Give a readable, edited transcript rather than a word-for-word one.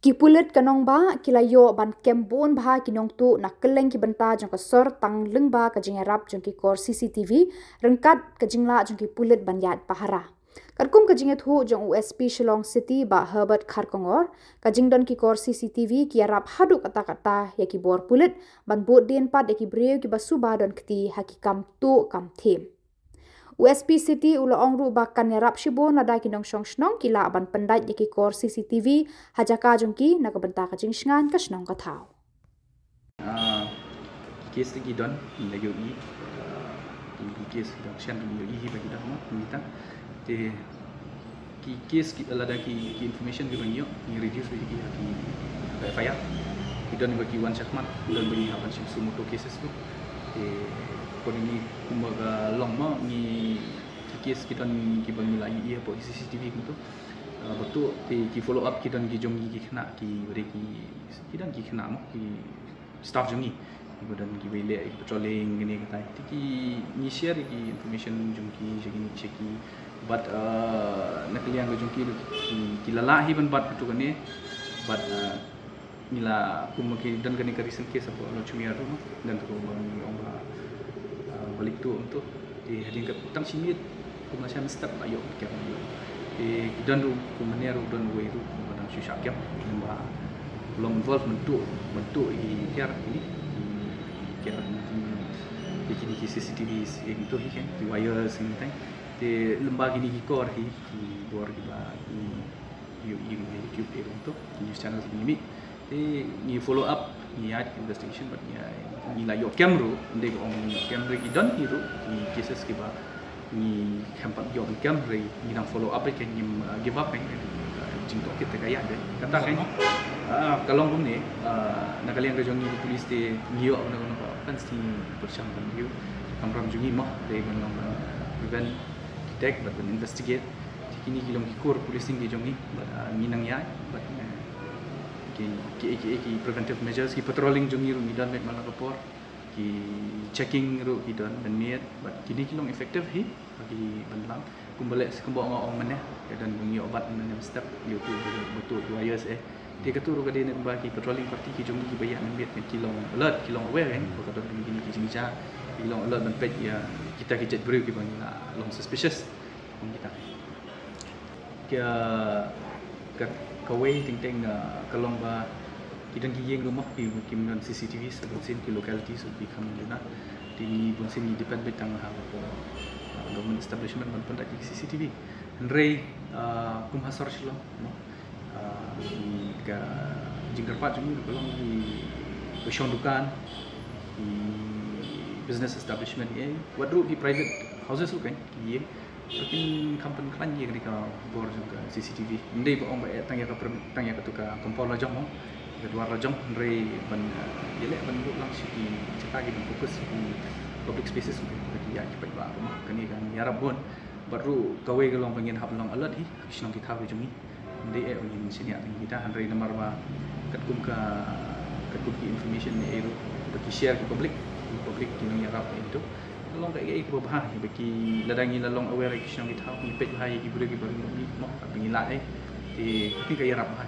Ki Pulit kanong ba kilayo ban kembon ba ki Nongtuh nak keleng ki benta jong ka sor tang Lyngba ka jingarap jong ki kor Cctv rengkat ka jingla jong ki Pulit ban yat pahara. Kadkum ka jinget hu jong USP Shillong City ba Herbert Kharkongor ka jingdon ki kor Cctv ki arap hadu kata-kata ya ki bor Pulit ban bot den pat ya ki breu ki basuba don keti hakikam tu kam them. USP City ulo ongru bakan yarap shibo nada ki nong shong shnong kila ban pendai yaki kor Cctv hajaka jongki na kabenta ka jingsngan ka shnong ka thau. Kes ki don la yo i kes ki don shan yo i bagi dah mo kita te ki kes ki ala da ki information ki banyo ni reduce ki FIR ki don bagi wan chakmat don bagi haban shim sumo to cases tu kon ini kumaga longma ni kes kita ni ki bangi lai ia po CCTV gitu betul ki follow up kita ni jongi ki kena ki beri kita ki kena mo ki staff jongi dan ki bele patrolling gini kata ki ni share ki information jongi jegi cheki but nak liang jongi ki lala hi ban bat tu kan ni but nila kumaki dan kan ni recent case apa lo chumia rumah dan tu orang balik tu untuk hading kat tang simit ku macam step ayo kat ni dan ru ku maniar dan way ru pada susah kat Lyngba belum involve bentuk tiar ini tiar di kini CCTV itu kan di wires ini kan di Lyngba gini kor hi di bor di ba YouTube untuk news channel ini ni follow up ni investigation but ni la yo camera ndek on camera ki don hiru ni cases ki ba ni kampat yo camera ni nang follow up ke ni give up kan jingtok kita kaya de kata kan kalau pun ni nak kalian kerja ni polis de ni yo kan sti percam kan you kamram jungi mah de menong prevent detect but investigate kini kilom ki kor polis ni jongi ni nang ya but ki preventive measures ki patrolling jungi ru midan met malah report ki checking ru hidan dan niat but kini kilong effective hi bagi benlang kumbalik sekembok ngong meneh dan bunyi obat dengan step you tu betul wires dia kata ru kade net bagi patrolling party ki jungi ki bayak met kilong alert kilong aware kan kata begini ki jinja kilong alert dan pet ya kita ki jet brew ki bang long suspicious kita ke kawai ting kalong ba kita giyeng rumah ki kimnan CCTV sebelum ki locality so ki kam juna di bonsin di depan betang ha ko government establishment man pun ki CCTV rei kum hasar Shillong ka jingkar pat jumi kalong di shong dukan di business establishment wadru di private houses tu kan giyeng Mungkin kampung kelan ye ketika bor juga CCTV. Ndai ba ong ba tanya ka tuka kompor lajong mo. Kedua lajong ndai ban yele ban bu lang si cita gi fokus di public spaces bagi ya ki ba rumah kani kan ya rabon baru kawai gelong pengen hab long alert hi kisong kita ha jumi. Ndai ong sini at kita ndai nomor ba katkum ki information ni ero bagi share ke public kinong ya rap itu long kai ko bah bagi ladangi lalong aware ki sing kita ni pet hai ki bude ki baru ni mo bingi la ti kai rap ha